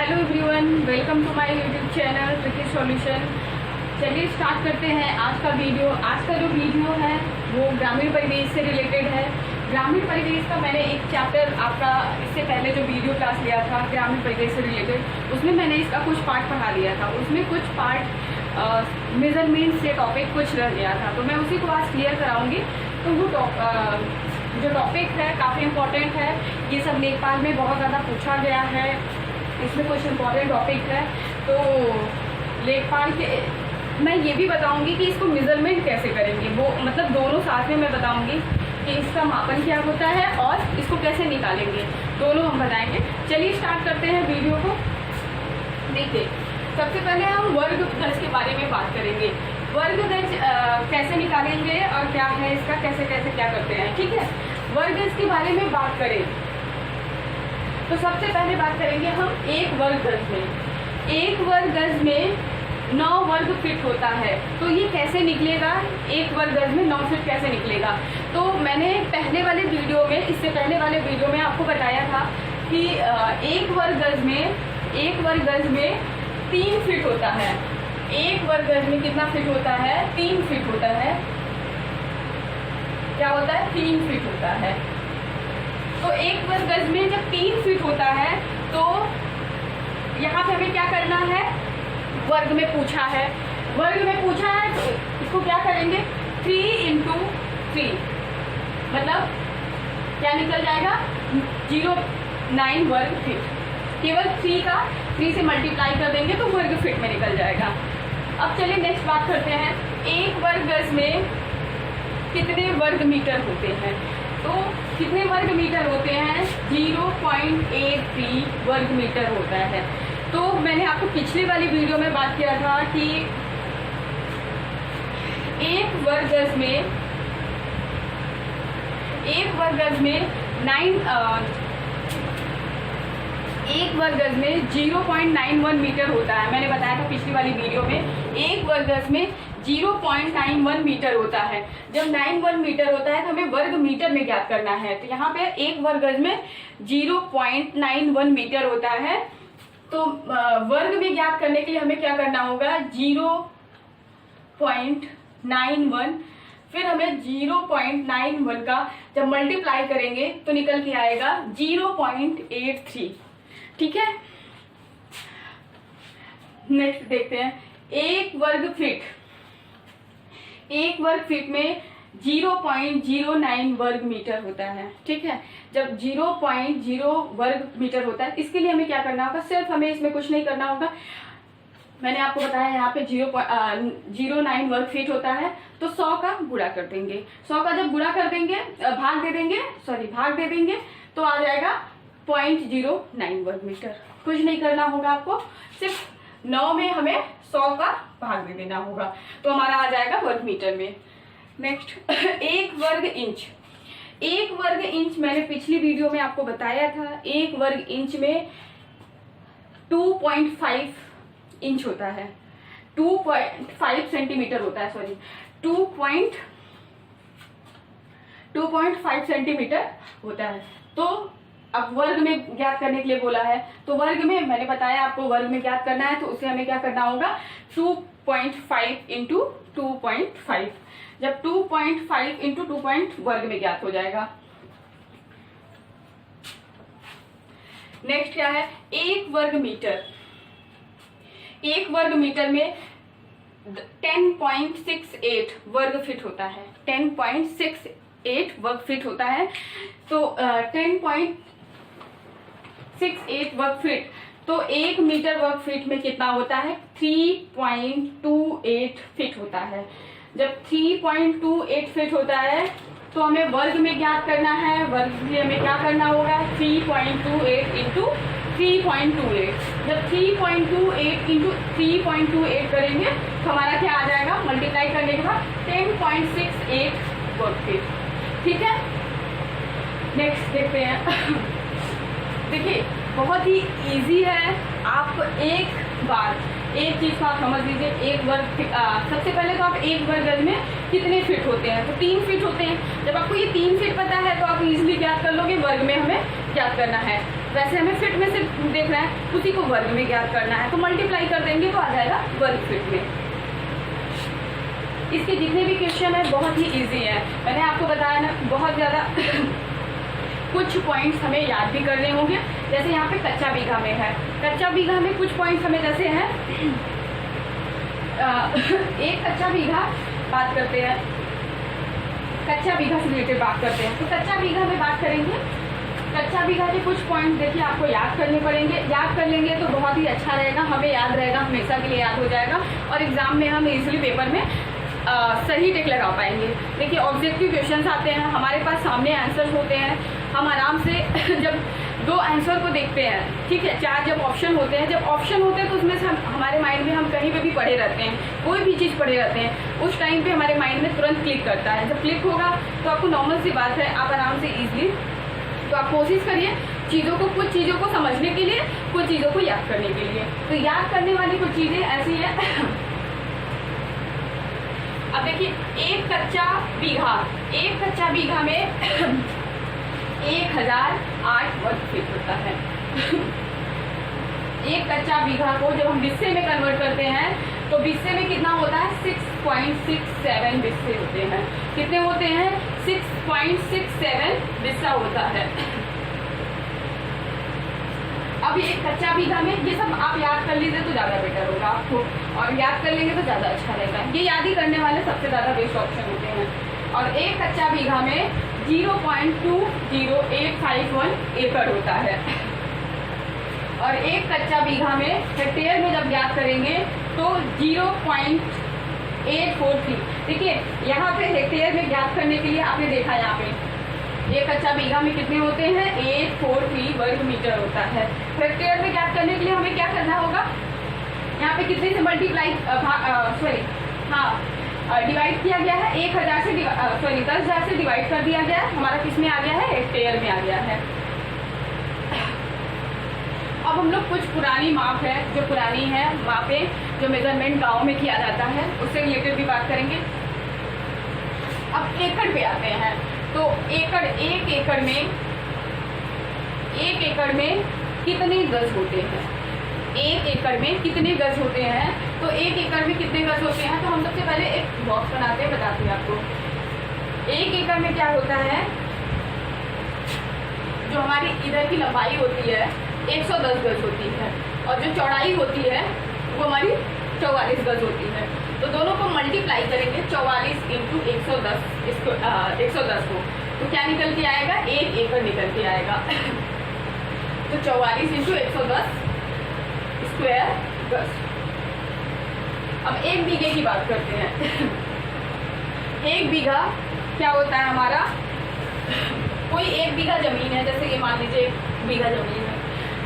Hello everyone, welcome to my YouTube channel tricky solution. चलिए start करते हैं आज का वीडियो। आज का जो वीडियो है वो ग्रामीण परिवेश से रिलेटेड है। ग्रामीण परिवेश का मैंने एक चैप्टर आपका इससे पहले जो वीडियो क्लास लिया था ग्रामीण परिवेश से रिलेटेड, उसमें मैंने इसका कुछ पार्ट पढ़ा लिया था। उसमें कुछ पार्ट मेजरमेंट से टॉपिक कुछ रह गया था, तो मैं उसी को आज क्लियर कराऊंगी। तो वो जो टॉपिक है काफ़ी इम्पोर्टेंट है। ये सब लेखपाल में बहुत ज़्यादा पूछा गया है, इसमें कुछ इम्पोर्टेंट टॉपिक है। तो लेखपाल के मैं ये भी बताऊंगी कि इसको मेजरमेंट कैसे करेंगे, वो मतलब दोनों साथ में मैं बताऊंगी कि इसका मापन क्या होता है और इसको कैसे निकालेंगे, दोनों हम बताएंगे। चलिए स्टार्ट करते हैं वीडियो को। देखिए, सबसे पहले हम वर्ग गज के बारे में बात करेंगे। वर्ग गज कैसे निकालेंगे और क्या है इसका, कैसे कैसे क्या करते हैं, ठीक है। वर्ग गज के बारे में बात करें तो सबसे पहले बात करेंगे हम एक वर्ग गज में। एक वर्ग गज में 9 वर्ग फीट होता है। तो ये कैसे निकलेगा, एक वर्ग गज में 9 फीट कैसे निकलेगा। तो मैंने पहले वाले वीडियो में, इससे पहले वाले वीडियो में आपको बताया था कि एक वर्ग गज में 3 फीट होता है। एक वर्ग गज में कितना फीट होता है, 3 फीट होता है। क्या होता है, 3 फीट होता है। तो एक वर्ग गज में जब 3 फीट होता है तो यहाँ पे हमें क्या करना है, वर्ग में पूछा है। वर्ग में पूछा है तो इसको क्या करेंगे, 3 × 3 मतलब क्या निकल जाएगा, 09 वर्ग फीट। केवल 3 से मल्टीप्लाई कर देंगे तो वर्ग फीट में निकल जाएगा। अब चलिए नेक्स्ट बात करते हैं, एक वर्ग गज में कितने वर्ग मीटर होते हैं। तो कितने वर्ग मीटर होते हैं, 0.83 वर्ग मीटर होता है। तो मैंने आपको पिछले वाली वीडियो में बात किया था कि एक वर्ग गज में 0.91 मीटर होता है। मैंने बताया था पिछली वाली वीडियो में, एक वर्ग गज में 0.91 मीटर होता है। जब 91 मीटर होता है तो हमें वर्ग मीटर में ज्ञात करना है। तो यहाँ पे एक वर्ग गज में 0.91 मीटर होता है। तो वर्ग में ज्ञात करने के लिए हमें क्या करना होगा, 0.91, फिर हमें 0.91 का जब मल्टीप्लाई करेंगे तो निकल के आएगा 0.83, ठीक है। नेक्स्ट देखते हैं, एक वर्ग फीट में 0.09 वर्ग मीटर होता है, ठीक है। जब 0.0 वर्ग मीटर होता है, इसके लिए हमें क्या करना होगा, सिर्फ हमें इसमें कुछ नहीं करना होगा। मैंने आपको बताया यहाँ पे 0.09 वर्ग फीट होता है, तो 100 का गुणा कर देंगे। 100 का जब गुणा कर देंगे, भाग दे देंगे तो आ जाएगा 0.09 वर्ग मीटर। कुछ नहीं करना होगा आपको, सिर्फ 9 में हमें 100 का भाग दे देना होगा, तो हमारा आ जाएगा वर्ग मीटर में। नेक्स्ट, एक वर्ग इंच मैंने पिछली वीडियो में आपको बताया था। एक वर्ग इंच में 2.5 इंच होता है, 2.5 सेंटीमीटर होता है, सॉरी 2.5 सेंटीमीटर होता है। तो अब वर्ग में ज्ञात करने के लिए बोला है, तो वर्ग में मैंने बताया आपको वर्ग में ज्ञात करना है, तो उसे हमें क्या करना होगा, 2.5 × 2.5। जब 2.5 × 2 वर्ग में ज्ञात हो जाएगा। नेक्स्ट क्या है, एक वर्ग मीटर में 10.68 वर्ग फीट होता है। 10.68 वर्ग फीट होता है। तो 10.68 वर्ग फीट, तो 1 मीटर वर्ग फीट में कितना होता है, 3.28 फीट होता है। जब 3.28 फीट होता है तो हमें वर्ग में ज्ञात करना है। वर्ग के लिए हमें क्या करना होगा, 3.28 × 3.28। जब 3.28 × 3.28 करेंगे तो हमारा क्या आ जाएगा, मल्टीप्लाई करने के बाद 10.68 वर्ग फीट, ठीक है। नेक्स्ट देखते हैं। देखिए, बहुत ही इजी है। आप एक चीज को आप समझ लीजिए, एक वर्ग सबसे पहले तो आप एक वर्ग गज में कितने फीट होते हैं, तो 3 फीट होते हैं। जब आपको ये 3 फीट पता है तो आप इजीली ज्ञात कर लोगे वर्ग में हमें ज्ञात करना है। वैसे हमें फीट में से देखना है, उसी को वर्ग में ज्ञात करना है, तो मल्टीप्लाई कर देंगे तो आ जाएगा वर्ग फीट में। इसके जितने भी क्वेश्चन है बहुत ही इजी है, मैंने आपको बताया ना, बहुत ज़्यादा कुछ पॉइंट्स हमें याद भी करने होंगे। जैसे यहाँ पे कच्चा बीघा में है, कच्चा बीघा में कुछ पॉइंट्स हमें जैसे हैं एक कच्चा बीघा बात करते हैं, कच्चा बीघा से रिलेटेड बात करते हैं। तो कच्चा बीघा में बात करेंगे, कच्चा बीघा के कुछ पॉइंट देखिए आपको याद करने पड़ेंगे। याद कर लेंगे तो बहुत ही अच्छा रहेगा, हमें याद रहेगा, हमेशा के लिए याद हो जाएगा और एग्जाम में हम इजीली पेपर में सही टिक लगा पाएंगे। देखिए ऑब्जेक्टिव क्वेश्चंस आते हैं, हमारे पास सामने आंसर्स होते हैं, हम आराम से जब दो आंसर को देखते हैं, ठीक है, चार जब ऑप्शन होते हैं, जब ऑप्शन होते हैं तो उसमें से हमारे माइंड में हम कहीं पे भी पढ़े रहते हैं, कोई भी चीज़ पढ़े रहते हैं, उस टाइम पे हमारे माइंड में तुरंत क्लिक करता है। जब क्लिक होगा तो आपको नॉर्मल सी बात है, आप आराम से ईजिली, तो आप कोशिश करिए चीज़ों को, कुछ चीज़ों को समझने के लिए, कुछ चीज़ों को याद करने के लिए। तो याद करने वाली कुछ चीज़ें ऐसी हैं। अब देखिए एक कच्चा बीघा में 1008 वर्ग फीट होता है। एक कच्चा बीघा को जब हम बिस्से में कन्वर्ट करते हैं तो बिस्से में कितना होता है, 6.67 बिस्से होते हैं। कितने होते हैं, 6.67 बिस्सा होता है। अब एक कच्चा बीघा में ये सब आप याद कर लीजिए तो ज़्यादा बेटर होगा आपको, और याद कर लेंगे तो ज़्यादा अच्छा रहेगा। ये याद ही करने वाले सबसे ज़्यादा बेस्ट ऑप्शन होते हैं। और एक कच्चा बीघा में 0.20851 एकड़ होता है। और एक कच्चा बीघा में हेक्टेयर में जब याद करेंगे तो 0.843। देखिए यहाँ पे हेक्टेयर में ज्ञात करने के लिए आपने देखा, यहाँ पे एक कच्चा बीघा में कितने होते हैं, 843 वर्ग मीटर होता है। हेक्टेयर में ज्ञात करने के लिए हमें क्या करना होगा, यहाँ पे कितने से मल्टीप्लाई, डिवाइड किया गया है, 1000 से 10,000 से डिवाइड कर दिया गया है, हमारा किस में आ गया है, हेक्टेयर में आ गया है। अब हम लोग कुछ पुरानी माप है, जो पुरानी है मापें, जो मेजरमेंट गाँव में किया जाता है, उससे रिलेटेड भी बात करेंगे। अब एकड़ पे आते हैं, तो एकड़, एक एकड़ में कितने गज होते हैं, एक एकड़ में कितने गज होते हैं, तो एक एकड़ में कितने गज होते हैं, तो हम सबसे पहले एक बॉक्स बनाते हैं, बताते हैं आपको। एक एकड़ में क्या होता है, जो हमारी इधर की लंबाई होती है 110 गज होती है, और जो चौड़ाई होती है वो हमारी 44 गज होती है। तो दोनों को मल्टीप्लाई करेंगे, 44 इंटू 110 को, तो क्या निकल के आएगा, एक एकड़ निकल के आएगा। तो 44 इंटू 110 स्क्वायर गज। अब एक बीघे की बात करते हैं। एक बीघा क्या होता है हमारा, कोई एक बीघा जमीन है, जैसे कि मान लीजिए एक बीघा जमीन है,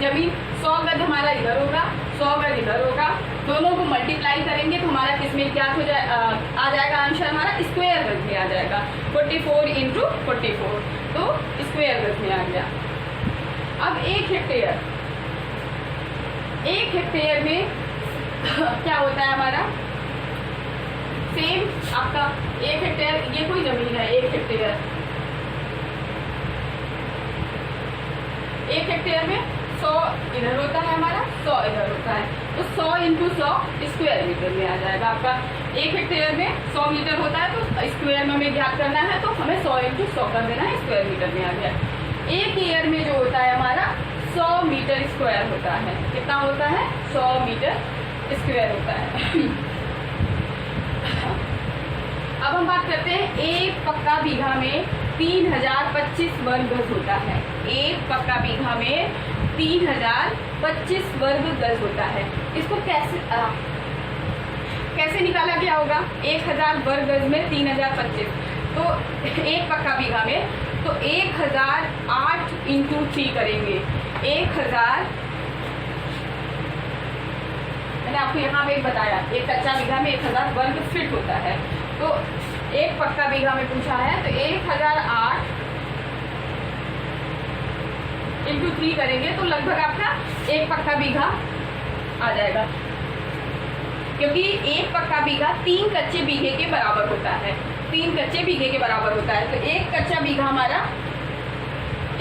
जमीन 100 गज हमारा इधर होगा, 100 गज इधर होगा, दोनों को मल्टीप्लाई करेंगे तो हमारा किसमें क्या हो जाए, आ जाएगा आंसर हमारा स्क्वायर गज में आ जाएगा, 44 इंटू 44, तो स्क्वायर गज में आ गया। अब एक हेक्टेयर में क्या होता है हमारा, सेम आपका एक हेक्टेयर, ये कोई जमीन है, एक हेक्टेयर में 100 इधर होता है हमारा, 100 इधर होता है, तो 100 इंटू 100 स्क्वायर मीटर में आ जाएगा आपका। एक हेक्टेयर में 100 मीटर होता है, तो स्क्वायर में हमें ज्ञात करना है, तो हमें 100 इंटू 100 कर देना है, स्क्वायर मीटर में आ गया। एक ईयर में जो होता है हमारा 100 मीटर स्क्वायर होता है, कितना होता है, 100 मीटर स्क्वायर होता है। अब हम बात करते हैं, एक पक्का बीघा में 3025 वर्ग गज होता है। एक पक्का बीघा में 3025 वर्ग गज होता है। इसको कैसे निकाला गया होगा, 1000 वर्ग गज में 3025, तो एक पक्का बीघा में, तो 1008 इंटू 3 करेंगे, 1000, मैंने आपको यहाँ पे बताया, एक कच्चा बीघा में 1000 वर्ग फीट होता है, तो एक पक्का बीघा में पूछा है, तो 1008 इंटू 3 करेंगे तो लगभग आपका एक पक्का बीघा आ जाएगा, क्योंकि एक पक्का बीघा 3 कच्चे बीघे के बराबर होता है, 3 कच्चे बीघे के बराबर होता है। तो एक कच्चा बीघा हमारा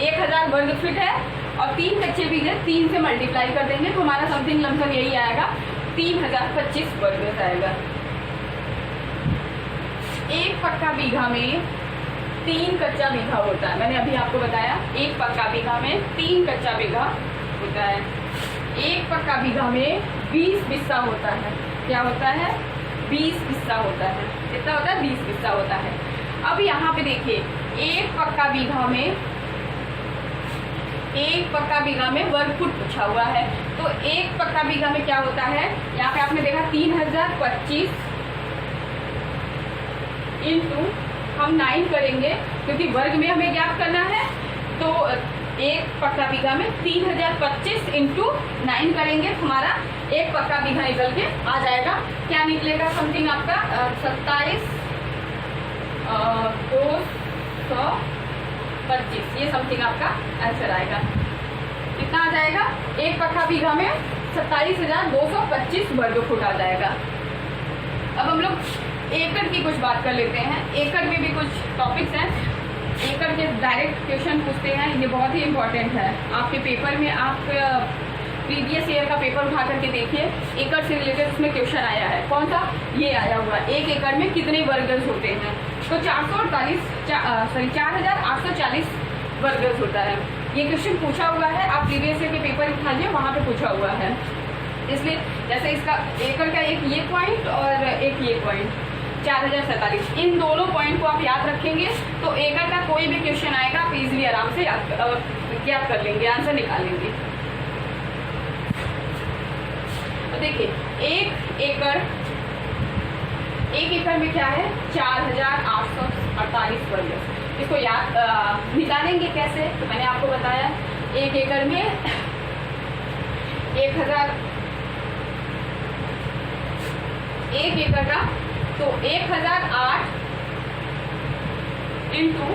1000 वर्ग फीट है, और 3 कच्चे बीघे 3 से मल्टीप्लाई कर देंगे तो हमारा समथिंग लमसम यही आएगा, 3025 वर्ग गज आएगा। एक पक्का बीघा में 3 कच्चा बीघा होता है। मैंने अभी आपको बताया एक पक्का बीघा में 3 कच्चा बीघा होता है। एक पक्का बीघा में 20 बिस्सा होता है। क्या होता है? 20 बिस्सा होता है। कितना होता है? 20 बिस्सा होता है। अब यहाँ पे देखिए एक पक्का बीघा में वर्ग फुट पूछा हुआ है। तो एक पक्का बीघा में क्या होता है, यहाँ पे आपने देखा 3025 इंटू हम 9 करेंगे क्योंकि वर्ग में हमें ज्ञात करना है। तो एक पक्का बीघा में 3025 इंटू 9 करेंगे तो हमारा एक पक्का बीघा निकल के आ जाएगा। क्या निकलेगा? समथिंग आपका 27,225 ये समथिंग आपका आंसर आएगा। कितना आ जाएगा? एक पक्का बीघा में 27,225 वर्ग फुट आ जाएगा। अब हम लोग एकड़ की कुछ बात कर लेते हैं। एकड़ में भी कुछ टॉपिक्स हैं। एकड़ के डायरेक्ट क्वेश्चन पूछते हैं, ये बहुत ही इंपॉर्टेंट है आपके पेपर में। आप प्रीवियस ईयर का पेपर उठा करके देखिए, एकड़ से रिलेटेड उसमें क्वेश्चन आया है। कौन सा? ये आया हुआ, एक एकड़ में कितने वर्ग गज होते हैं? तो 4,840 वर्ग गज होता है। ये क्वेश्चन पूछा हुआ है, आप प्रीवियस ईयर के पेपर उठा लीजिए, वहाँ पे पूछा हुआ है। इसलिए जैसे इसका एकड़ का एक ये पॉइंट और एक ये पॉइंट 4047, इन दोनों पॉइंट को आप याद रखेंगे तो एकड़ का कोई भी क्वेश्चन आएगा आप इजीली आराम से याद कर लेंगे, आंसर निकाल लेंगे। तो देखिए एक एकड़ में क्या है? 4848 वर्ग। इसको याद निकालेंगे कैसे? तो मैंने आपको बताया एक एकड़ में 1000 एक एकड़ का, तो 1008 इंटू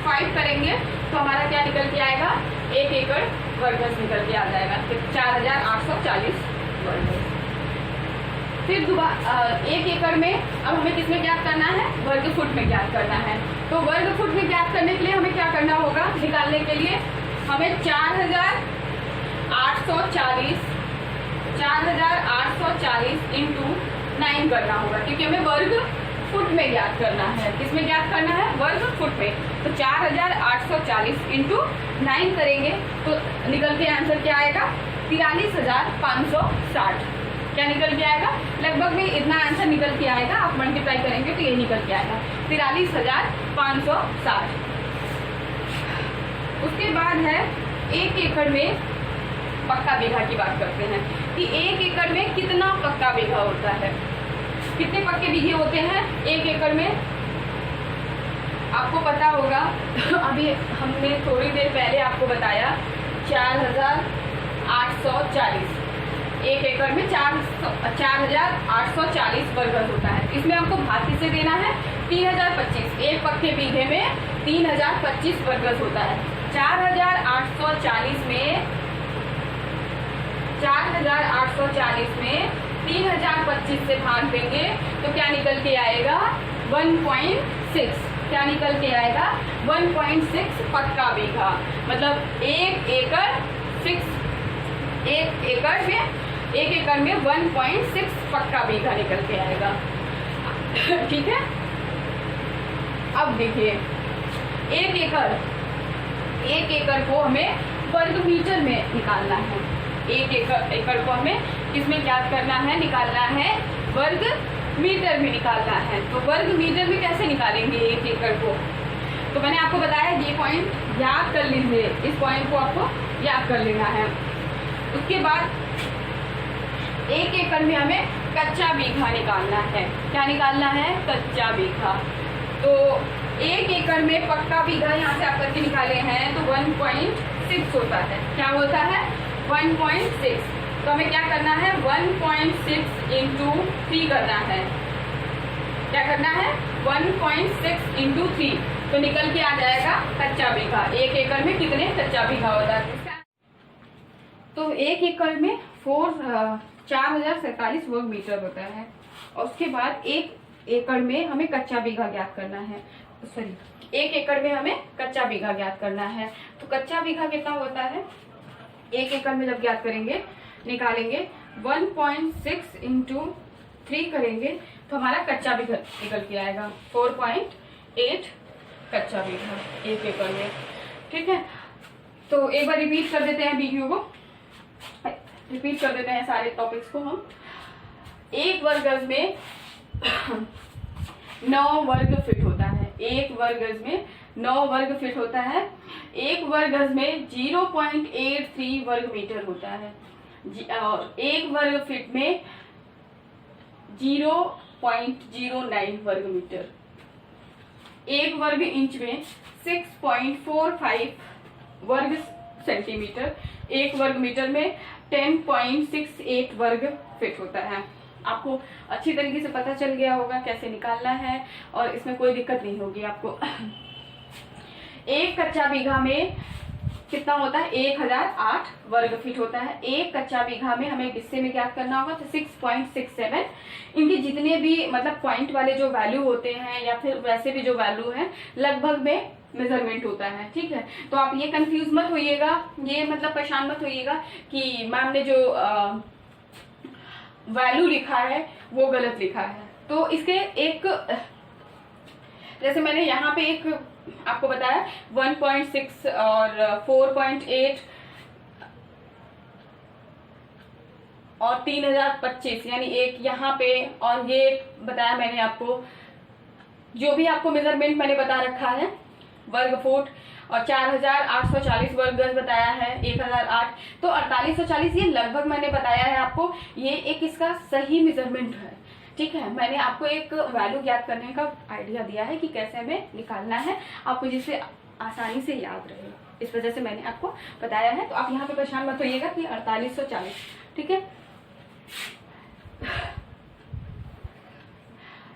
5 करेंगे तो हमारा क्या निकल के आएगा? एक एकड़ वर्ग गज निकल के आ जाएगा। तो 4840 वर्ग गज। फिर एक एकड़ में अब हमें किसमें ज्ञात करना है? वर्ग फुट में ज्ञात करना है। तो वर्ग फुट में ज्ञात करने के लिए हमें क्या करना होगा? निकालने के लिए हमें 4840 इंटू 9 करना होगा क्योंकि हमें वर्ग फुट में ज्ञात करना है। किसमें ज्ञात करना है? वर्ग फुट में। तो 4840 इंटू 9 करेंगे तो निकल के आंसर क्या आएगा? 43,560। क्या निकल के आएगा? लगभग में इतना आंसर निकल के आएगा। आप मल्टीप्लाई करेंगे तो ये निकल के आएगा 43,560। उसके बाद है एक एकड़ में पक्का बीघा की बात करते हैं कि एक एकड़ में कितना पक्का बीघा होता है। कितने पक्के बीघे होते हैं एक एकड़ में? आपको पता होगा अभी हमने थोड़ी देर पहले आपको बताया 4840। एक एकड़ में 4840 वर्ग गज होता है। इसमें आपको भाग किसे देना है? 3025। एक पक्के बीघे में 3025 वर्ग गज होता है। 4840 में 3025 से भाग देंगे तो क्या निकल के आएगा? 1.6। क्या निकल के आएगा? 1.6 पक्का बीघा। मतलब एक एकड़ में 1.6 पक्का बीघा निकल के आएगा। ठीक है। अब देखिए एक एकड़ को हमें वर्ग मीटर में निकालना है। एक एकड़ को हमें किसमें ज्ञात करना है? निकालना है वर्ग मीटर में निकालना है। तो वर्ग मीटर में कैसे निकालेंगे एक एकड़ को? तो मैंने आपको बताया ये पॉइंट याद कर लीजिए, इस पॉइंट को आपको याद कर लेना है। उसके बाद एक एकड़ में हमें कच्चा बीघा निकालना है। क्या निकालना है? कच्चा बीघा। तो एक एकड़ में पक्का बीघा यहाँ से आप करके निकाले हैं तो 1.6 होता है। क्या होता है? 1.6। तो हमें क्या करना है? 1.6 इंटू 3 करना है। क्या करना है? 1.6 इंटू 3 तो निकल के आ जाएगा कच्चा बीघा। एक एकड़ में कितने कच्चा बीघा होता है? तो एक एकड़ में 4047 वर्ग मीटर होता है। और उसके बाद एक एकड़ में हमें कच्चा बीघा ज्ञात करना है। एक एकड़ में हमें कच्चा बीघा ज्ञात करना है। तो कच्चा बीघा कितना होता है? 1 एकड़ में जब ज्ञात करेंगे, निकालेंगे 1.6 इंटू 3 करेंगे तो हमारा कच्चा बीघा निकल के आएगा 4.8 कच्चा बीघा 1 एकड़ में। ठीक है, तो एक बार रिपीट कर देते हैं वीडियो को, रिपीट कर देते हैं सारे टॉपिक्स को हम। 1 वर्ग गज में 9 वर्ग फीट होता है। 1 वर्ग गज में 9 वर्ग फीट होता है। 1 वर्ग गज में 0.83 वर्ग मीटर होता है और 1 वर्ग फीट में 0.09 वर्ग मीटर। 1 वर्ग इंच में 6.45 वर्ग सेंटीमीटर। 1 वर्ग मीटर में 10.68 वर्ग फीट होता है। आपको अच्छी तरीके से पता चल गया होगा कैसे निकालना है और इसमें कोई दिक्कत नहीं होगी आपको। 1 कच्चा बीघा में कितना होता है? 1008 वर्ग फीट होता है। 1 कच्चा बीघा में हमें हिस्से में ज्ञात करना होगा तो 6.67। इनके जितने भी मतलब पॉइंट वाले जो वैल्यू होते हैं या फिर वैसे भी जो वैल्यू है लगभग में मेजरमेंट होता है। ठीक है, तो आप ये कंफ्यूज मत होइएगा, ये मतलब परेशान मत होइएगा कि मैम ने जो वैल्यू लिखा है वो गलत लिखा है। तो इसके एक, जैसे मैंने यहाँ पे एक आपको बताया 1.6 और 4.8 और 3025 यानी एक यहाँ पे, और ये बताया मैंने आपको जो भी आपको मेजरमेंट मैंने बता रखा है वर्ग फुट, और 4840 वर्ग गज बताया है 1008, तो 4840 ये लगभग मैंने बताया है आपको। ये एक इसका सही मेजरमेंट है। ठीक है, मैंने आपको एक वैल्यू ज्ञात करने का आइडिया दिया है कि कैसे हमें निकालना है आपको, जिससे आसानी से याद रहे, इस वजह से मैंने आपको बताया है। तो आप यहाँ पे परेशान मत होइएगा कि 4840। ठीक है,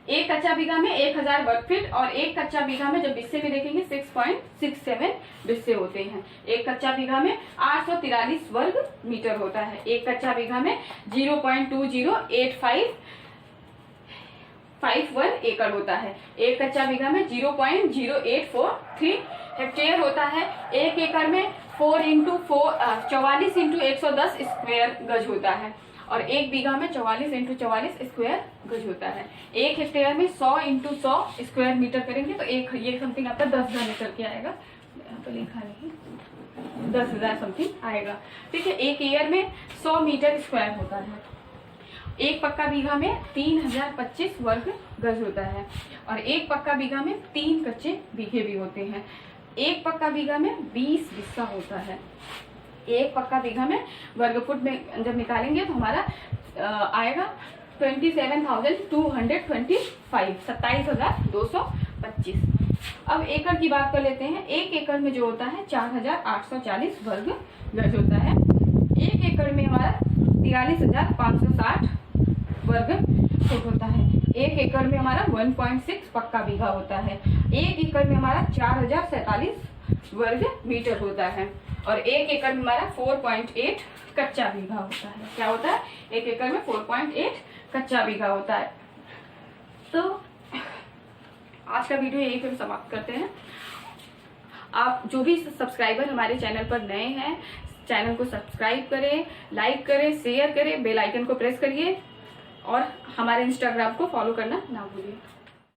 1 कच्चा बीघा में 1000 वर्ग फीट और 1 कच्चा बीघा में जब बिस्से में देखेंगे 6.67 बिस्से होते हैं। 1 कच्चा बीघा में 843 वर्ग मीटर होता है। 1 कच्चा बीघा में 0.208551 एकड़ होता है। 1 कच्चा बीघा में 0.0843 हेक्टेयर होता है। 1 एकड़ में 44 इंटू 110 स्क्वायर गज होता है और 1 बीघा में 44 इंटू 44 स्क्वायर गज होता है। 1 हेक्टेयर में 100 इंटू 100 स्क्वायर मीटर करेंगे तो एक ये समथिंग आपका 10,000 मीटर के आएगा। यहाँ पे लिखा नहीं, 10,000 समथिंग आएगा। ठीक है, 1 ईयर में 100 मीटर स्क्वायर होता है। 1 पक्का बीघा में 3025 वर्ग गज होता है और 1 पक्का बीघा में 3 कच्चे बीघे भी होते हैं। 1 पक्का बीघा में 20 बिस्सा होता है। 1 पक्का बीघा में वर्ग फुट में जब निकालेंगे तो हमारा आएगा 27,225, 27,225। अब एकड़ की बात कर लेते हैं। 1 एकड़ में जो होता है 4840 वर्ग गज होता है। 1 एकड़ में हमारा 43,560 वर्ग फुट होता है। 1 एकड़ में हमारा 1.6 पक्का बीघा होता है। 1 एकड़ में हमारा 4047 वर्ग मीटर होता है और 1 एकड़ में हमारा 4.8 कच्चा बीघा होता है। क्या होता है? 1 एकड़ में 4.8 कच्चा बीघा होता है। तो आज का वीडियो यहीं पे समाप्त करते हैं। आप जो भी सब्सक्राइबर हमारे चैनल पर नए हैं, चैनल को सब्सक्राइब करें, लाइक करें, शेयर करें, बेल आइकन को प्रेस करिए और हमारे इंस्टाग्राम को फॉलो करना ना भूलिए।